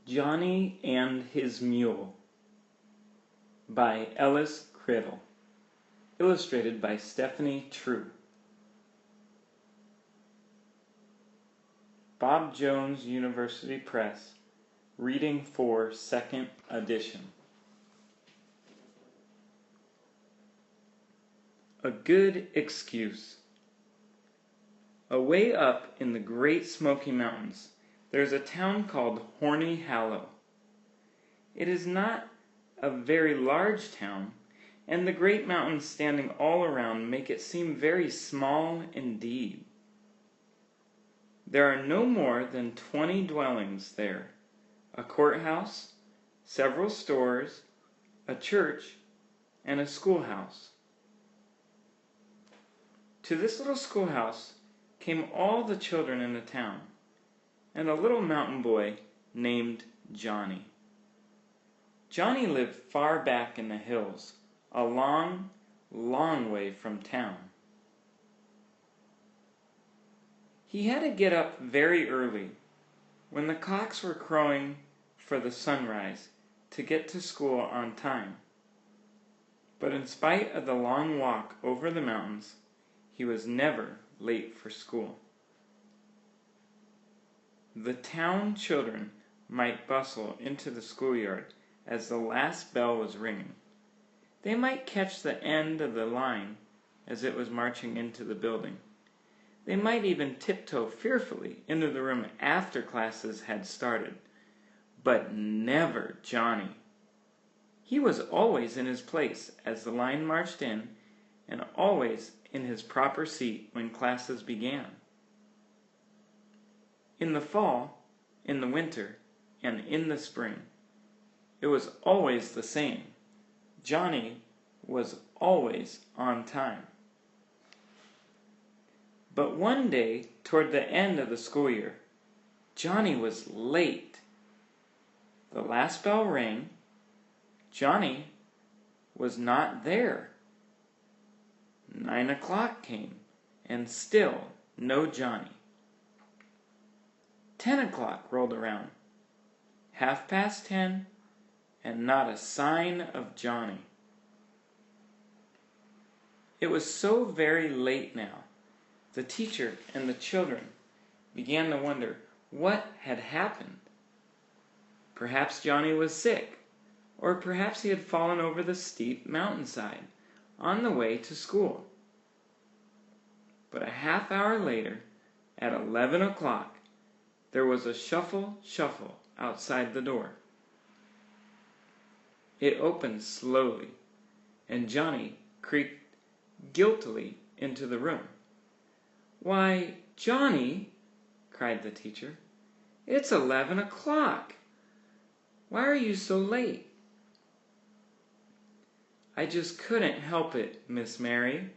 Johnny and His Mule by Ellis Criddle. Illustrated by Stephanie True. Bob Jones University Press. Reading for 2nd edition. A good excuse. Away up in the Great Smoky Mountains, there's a town called Horny Hollow. It is not a very large town, and the great mountains standing all around make it seem very small indeed. There are no more than 20 dwellings there, a courthouse, several stores, a church, and a schoolhouse. To this little schoolhouse came all the children in the town, and a little mountain boy named Johnny. Johnny lived far back in the hills, a long, long way from town. He had to get up very early, when the cocks were crowing for the sunrise, to get to school on time. But in spite of the long walk over the mountains, he was never late for school. The town children might bustle into the schoolyard as the last bell was ringing. They might catch the end of the line as it was marching into the building. They might even tiptoe fearfully into the room after classes had started. But never Johnny. He was always in his place as the line marched in, and always in his proper seat when classes began. In the fall, in the winter, and in the spring, it was always the same. Johnny was always on time. But one day, toward the end of the school year, Johnny was late. The last bell rang. Johnny was not there. 9 o'clock came, and still no Johnny. 10 o'clock rolled around. 10:30, and not a sign of Johnny. It was so very late now, the teacher and the children began to wonder what had happened. Perhaps Johnny was sick, or perhaps he had fallen over the steep mountainside on the way to school. But a half hour later, at 11 o'clock, there was a shuffle outside the door. It opened slowly, and Johnny creaked guiltily into the room. "Why, Johnny," cried the teacher, "it's 11 o'clock. Why are you so late?" "I just couldn't help it, Miss Mary,"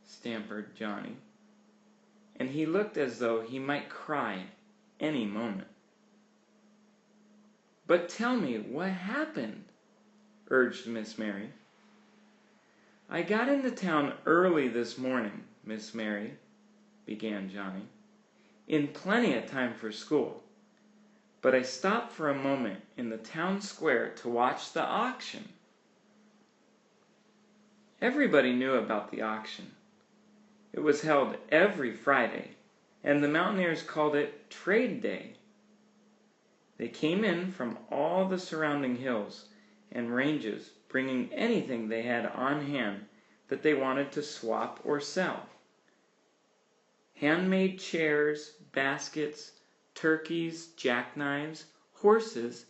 stammered Johnny, and he looked as though he might cry any moment. "But tell me what happened," urged Miss Mary. "I got into town early this morning, Miss Mary," began Johnny, "in plenty of time for school. But I stopped for a moment in the town square to watch the auction." Everybody knew about the auction. It was held every Friday, and the mountaineers called it Trade Day. They came in from all the surrounding hills and ranges, bringing anything they had on hand that they wanted to swap or sell. Handmade chairs, baskets, turkeys, jackknives, horses,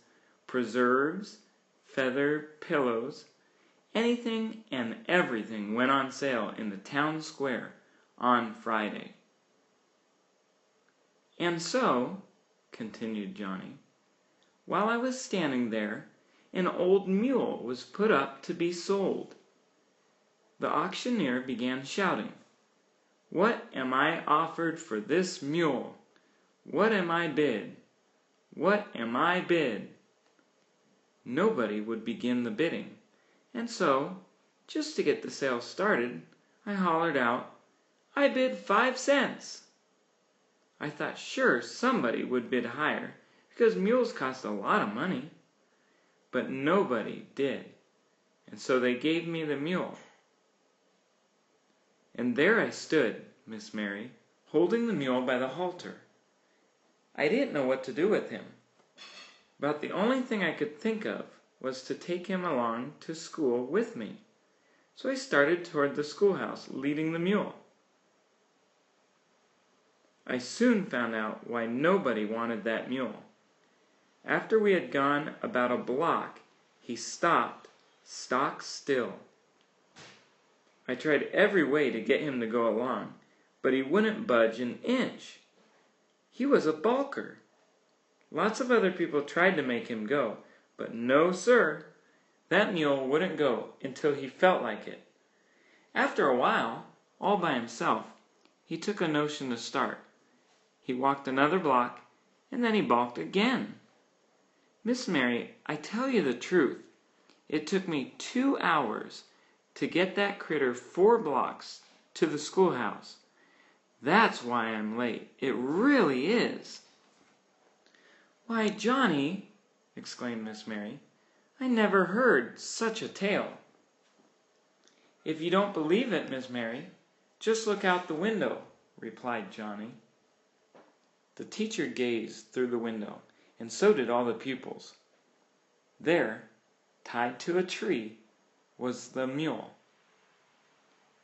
preserves, feather pillows, anything and everything went on sale in the town square on Friday. "And so," continued Johnny, "while I was standing there, an old mule was put up to be sold. The auctioneer began shouting, 'What am I offered for this mule? What am I bid? What am I bid?' Nobody would begin the bidding, and so, just to get the sale started, I hollered out, 'I bid 5 cents.' I thought sure somebody would bid higher, because mules cost a lot of money. But nobody did, and so they gave me the mule. And there I stood, Miss Mary, holding the mule by the halter. I didn't know what to do with him. About the only thing I could think of was to take him along to school with me. So I started toward the schoolhouse, leading the mule. I soon found out why nobody wanted that mule. After we had gone about a block, he stopped, stock still. I tried every way to get him to go along, but he wouldn't budge an inch. He was a balker. Lots of other people tried to make him go, but no, sir. That mule wouldn't go until he felt like it. After a while, all by himself, he took a notion to start. He walked another block, and then he balked again. Miss Mary, I tell you the truth. It took me 2 hours to get that critter 4 blocks to the schoolhouse. That's why I'm late. It really is. Why, Johnny, exclaimed Miss Mary, I never heard such a tale. If you don't believe it, Miss Mary, just look out the window, replied Johnny. The teacher gazed through the window, and so did all the pupils. There, tied to a tree, was the mule.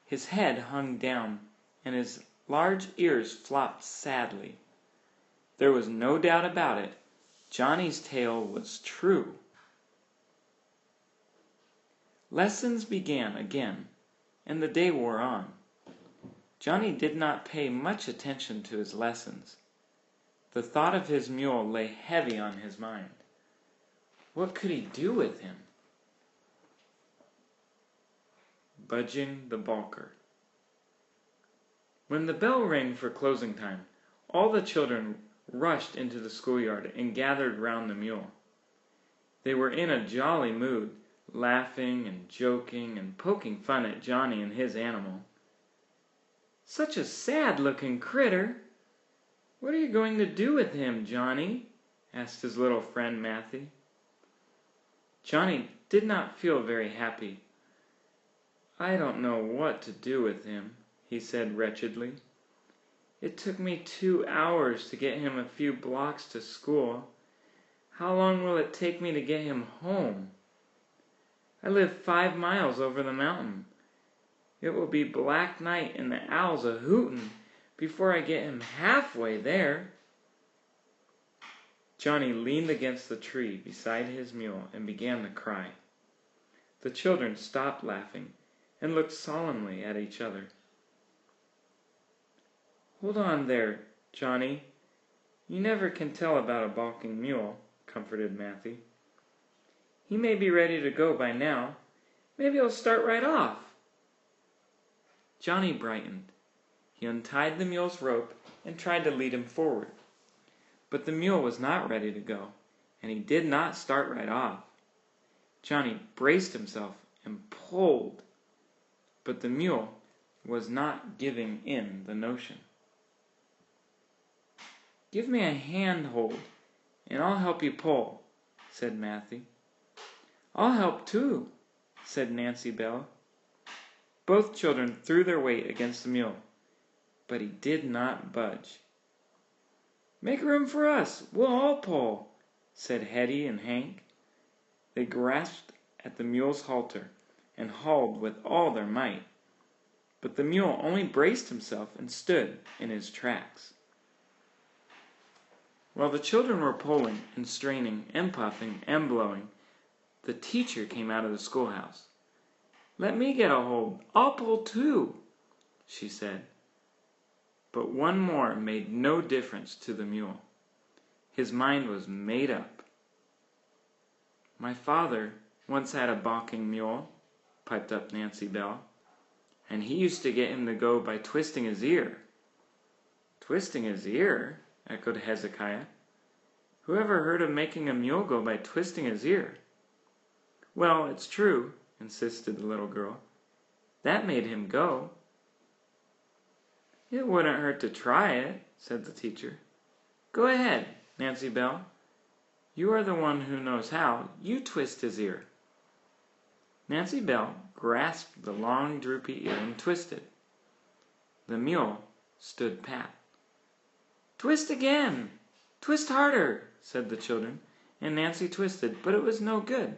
His head hung down, and his large ears flopped sadly. There was no doubt about it. Johnny's tale was true. Lessons began again, and the day wore on. Johnny did not pay much attention to his lessons. The thought of his mule lay heavy on his mind. What could he do with him? Budging the balker. When the bell rang for closing time, all the children rushed into the schoolyard and gathered round the mule. They were in a jolly mood, laughing and joking and poking fun at Johnny and his animal. Such a sad-looking critter! What are you going to do with him, Johnny? Asked his little friend Matthew. Johnny did not feel very happy. I don't know what to do with him, he said wretchedly. It took me 2 hours to get him a few blocks to school. How long will it take me to get him home? I live 5 miles over the mountain. It will be black night and the owls a-hootin' before I get him halfway there. Johnny leaned against the tree beside his mule and began to cry. The children stopped laughing and looked solemnly at each other. Hold on there, Johnny. You never can tell about a balking mule, comforted Matthew. He may be ready to go by now. Maybe he'll start right off. Johnny brightened. He untied the mule's rope and tried to lead him forward. But the mule was not ready to go, and he did not start right off. Johnny braced himself and pulled, but the mule was not giving in the notion. Give me a hand-hold, and I'll help you pull, said Matthew. I'll help too, said Nancy Bell. Both children threw their weight against the mule, but he did not budge. Make room for us, we'll all pull, said Hetty and Hank. They grasped at the mule's halter and hauled with all their might, but the mule only braced himself and stood in his tracks. While the children were pulling and straining and puffing and blowing, the teacher came out of the schoolhouse. Let me get a hold, I'll pull too, she said. But one more made no difference to the mule. His mind was made up. My father once had a balking mule, piped up Nancy Bell, and he used to get him to go by twisting his ear. Twisting his ear? Echoed Hezekiah. Who ever heard of making a mule go by twisting his ear? Well, it's true, insisted the little girl. That made him go. It wouldn't hurt to try it, said the teacher. Go ahead, Nancy Bell. You are the one who knows how. You twist his ear." Nancy Bell grasped the long, droopy ear and twisted. The mule stood pat. "Twist again! Twist harder!" said the children, and Nancy twisted, but it was no good.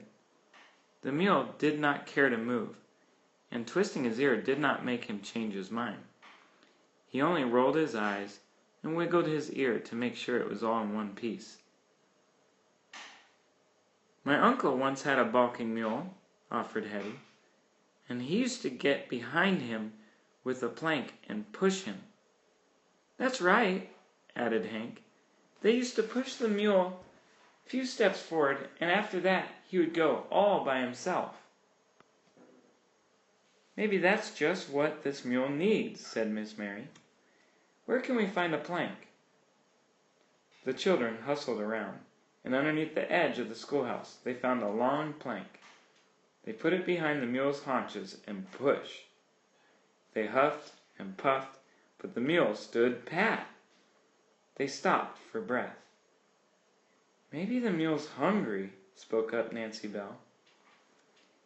The mule did not care to move, and twisting his ear did not make him change his mind. He only rolled his eyes and wiggled his ear to make sure it was all in one piece. "My uncle once had a balking mule," offered Hetty, "and he used to get behind him with a plank and push him." "That's right," added Hank. "They used to push the mule a few steps forward, and after that he would go all by himself." "Maybe that's just what this mule needs," said Miss Mary. "Where can we find a plank?" The children hustled around, and underneath the edge of the schoolhouse they found a long plank. They put it behind the mule's haunches and pushed. They huffed and puffed, but the mule stood pat. They stopped for breath. "Maybe the mule's hungry," spoke up Nancy Bell.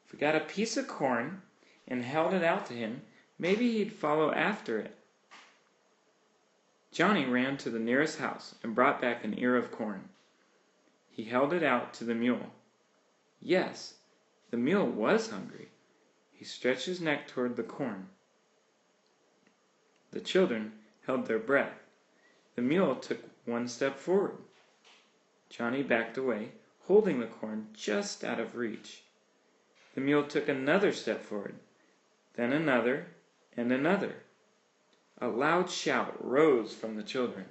"If we got a piece of corn and held it out to him, maybe he'd follow after it." Johnny ran to the nearest house and brought back an ear of corn. He held it out to the mule. Yes, the mule was hungry. He stretched his neck toward the corn. The children held their breath. The mule took one step forward. Johnny backed away, holding the corn just out of reach. The mule took another step forward, then another and another. A loud shout rose from the children.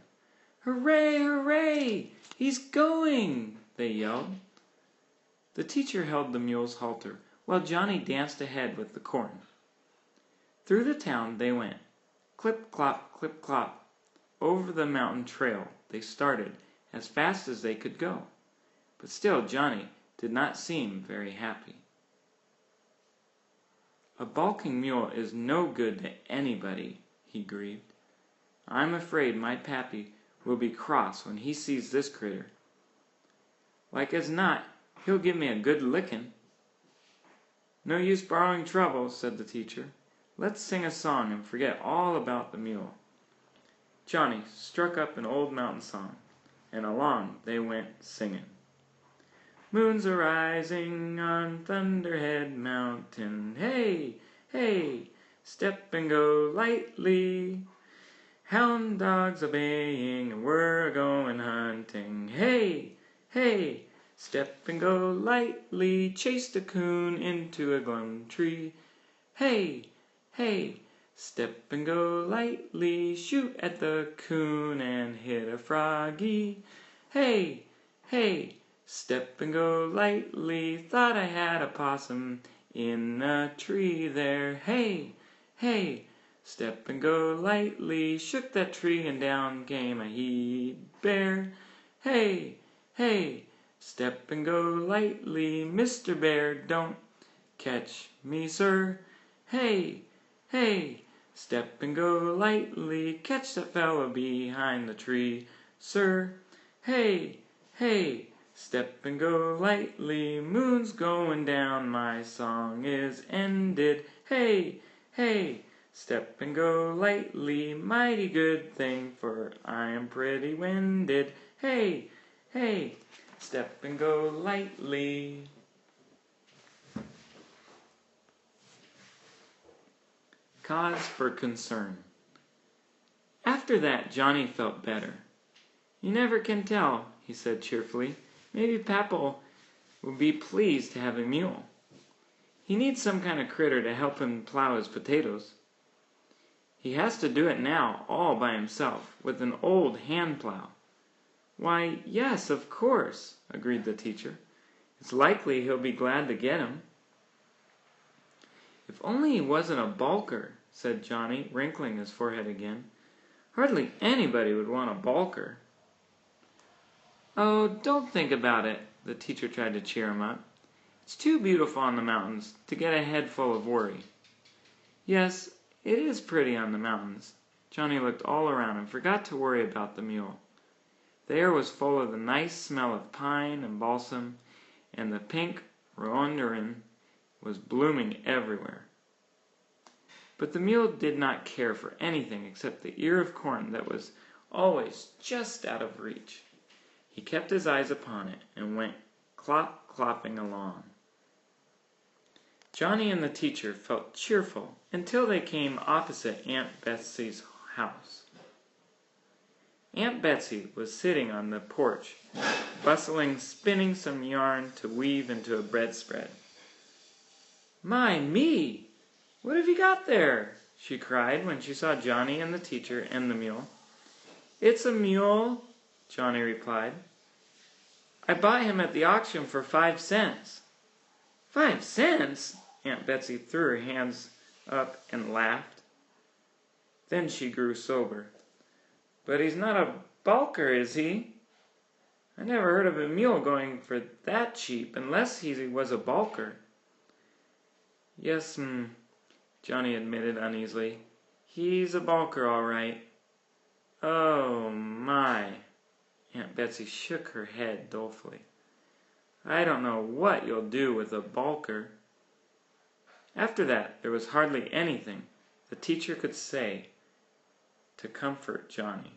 "Hooray, hooray! He's going!" they yelled. The teacher held the mule's halter, while Johnny danced ahead with the corn. Through the town they went. Clip-clop, clip-clop. Over the mountain trail they started, as fast as they could go. But still Johnny did not seem very happy. "A balking mule is no good to anybody," he grieved. "I'm afraid my pappy will be cross when he sees this critter. Like as not, he'll give me a good licking." "No use borrowing trouble," said the teacher. "Let's sing a song and forget all about the mule." Johnny struck up an old mountain song, and along they went singing. "Moon's a-rising on Thunderhead Mountain. Hey, hey, step and go lightly. Hound dogs a-baying and we're a-going hunting. Hey, hey, step and go lightly. Chased a coon into a glum tree. Hey, hey, step and go lightly. Shoot at the coon and hit a froggy. Hey, hey, step and go lightly. Thought I had a possum in a tree there. Hey, hey, step and go lightly. Shook that tree and down came a he-bear. Hey, hey, step and go lightly. Mr. Bear, don't catch me, sir. Hey, hey, step and go lightly. Catch that fellow behind the tree, sir. Hey, hey, step and go lightly. Moon's going down, my song is ended. Hey, hey, step and go lightly. Mighty good thing, for I am pretty winded. Hey, hey, step and go lightly." Cause for concern. After that, Johnny felt better. "You never can tell," he said cheerfully. "Maybe Papa will be pleased to have a mule. He needs some kind of critter to help him plow his potatoes. He has to do it now all by himself, with an old hand plow." "Why, yes, of course," agreed the teacher. "It's likely he'll be glad to get him." "If only he wasn't a balker," said Johnny, wrinkling his forehead again. "Hardly anybody would want a balker." "Oh, don't think about it," the teacher tried to cheer him up. "It's too beautiful on the mountains to get a head full of worry." Yes, it is pretty on the mountains. Johnny looked all around and forgot to worry about the mule. The air was full of the nice smell of pine and balsam, and the pink rhododendron was blooming everywhere. But the mule did not care for anything except the ear of corn that was always just out of reach. He kept his eyes upon it and went clopping along. Johnny and the teacher felt cheerful until they came opposite Aunt Betsy's house. Aunt Betsy was sitting on the porch, bustling, spinning some yarn to weave into a bedspread. "My me! What have you got there?" she cried when she saw Johnny and the teacher and the mule. "It's a mule," Johnny replied. "I bought him at the auction for 5 cents. 5 cents? Aunt Betsy threw her hands up and laughed. Then she grew sober. "But he's not a balker, is he? I never heard of a mule going for that cheap, unless he was a balker." "Yes, Johnny admitted uneasily. "He's a balker, all right." "Oh, my." Aunt Betsy shook her head dolefully. "I don't know what you'll do with a balker." After that, there was hardly anything the teacher could say to comfort Johnny.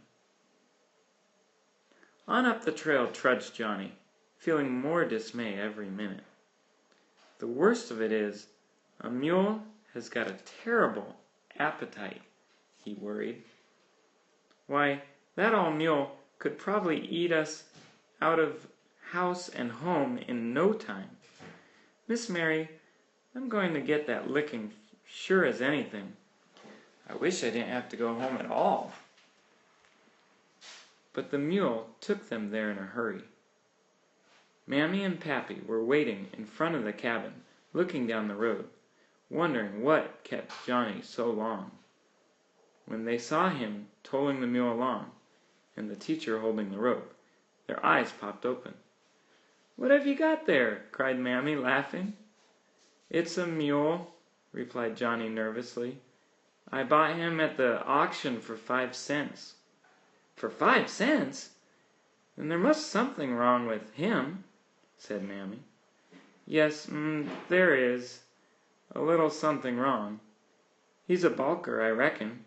On up the trail trudged Johnny, feeling more dismay every minute. "The worst of it is, a mule has got a terrible appetite," he worried. "Why, that old mule could probably eat us out of house and home in no time. Miss Mary, I'm going to get that licking sure as anything. I wish I didn't have to go home at all." But the mule took them there in a hurry. Mammy and Pappy were waiting in front of the cabin, looking down the road, wondering what kept Johnny so long. When they saw him tolling the mule along, and the teacher holding the rope, their eyes popped open. "What have you got there?" cried Mammy, laughing. "It's a mule," replied Johnny nervously. "I bought him at the auction for 5 cents. "For 5 cents? Then there must something wrong with him," said Mammy. "Yes, there is. A little something wrong. He's a balker, I reckon."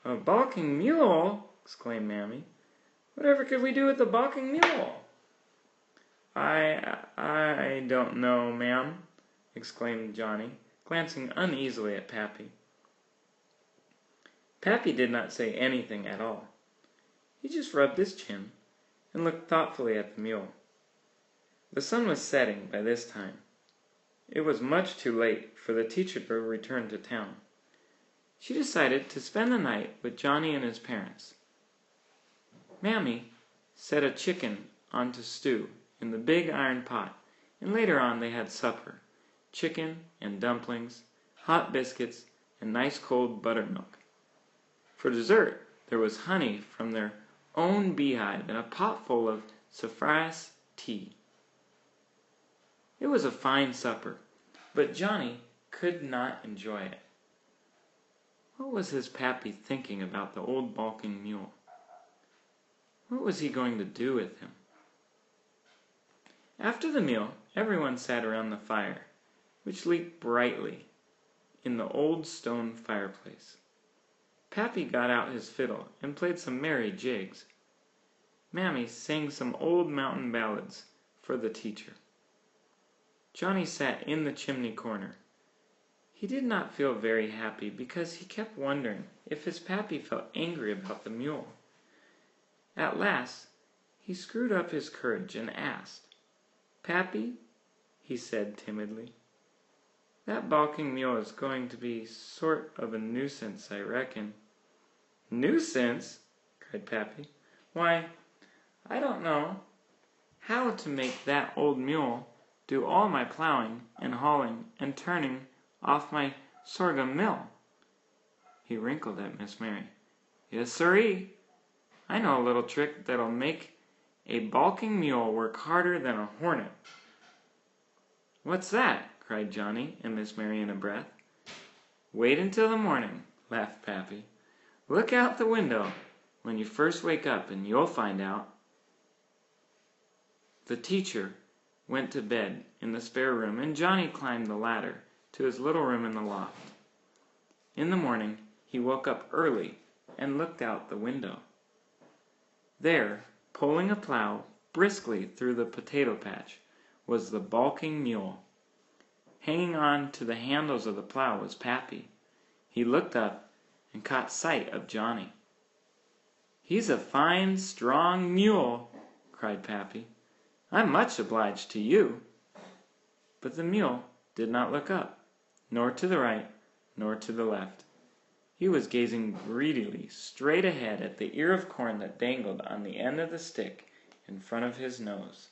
"A balking mule!" exclaimed Mammy. "Whatever could we do with a balking mule?" I don't know, ma'am," exclaimed Johnny, glancing uneasily at Pappy. Pappy did not say anything at all. He just rubbed his chin and looked thoughtfully at the mule. The sun was setting by this time. It was much too late for the teacher to return to town. She decided to spend the night with Johnny and his parents. Mammy set a chicken on to stew in the big iron pot, and later on they had supper, chicken and dumplings, hot biscuits, and nice cold buttermilk. For dessert, there was honey from their own beehive and a pot full of saffron tea. It was a fine supper, but Johnny could not enjoy it. What was his Pappy thinking about the old balking mule? What was he going to do with him? After the meal, everyone sat around the fire, which leaped brightly in the old stone fireplace. Pappy got out his fiddle and played some merry jigs. Mammy sang some old mountain ballads for the teacher. Johnny sat in the chimney corner. He did not feel very happy because he kept wondering if his Pappy felt angry about the mule. At last, he screwed up his courage and asked, "Pappy," he said timidly, "that balking mule is going to be sort of a nuisance, I reckon." "Nuisance?" cried Pappy. "Why, I don't know how to make that old mule do all my plowing and hauling and turning off my sorghum mill." He wrinkled at Miss Mary. "Yes, sirree. I know a little trick that'll make a balking mule work harder than a hornet." "What's that?" cried Johnny and Miss Mary in a breath. "Wait until the morning," laughed Pappy. "Look out the window when you first wake up and you'll find out." The teacher went to bed in the spare room, and Johnny climbed the ladder to his little room in the loft. In the morning he woke up early and looked out the window. There, pulling a plow briskly through the potato patch, was the balking mule. Hanging on to the handles of the plow was Pappy. He looked up and caught sight of Johnny. "He's a fine, strong mule," cried Pappy. "I'm much obliged to you." But the mule did not look up, nor to the right, nor to the left. He was gazing greedily straight ahead at the ear of corn that dangled on the end of the stick in front of his nose.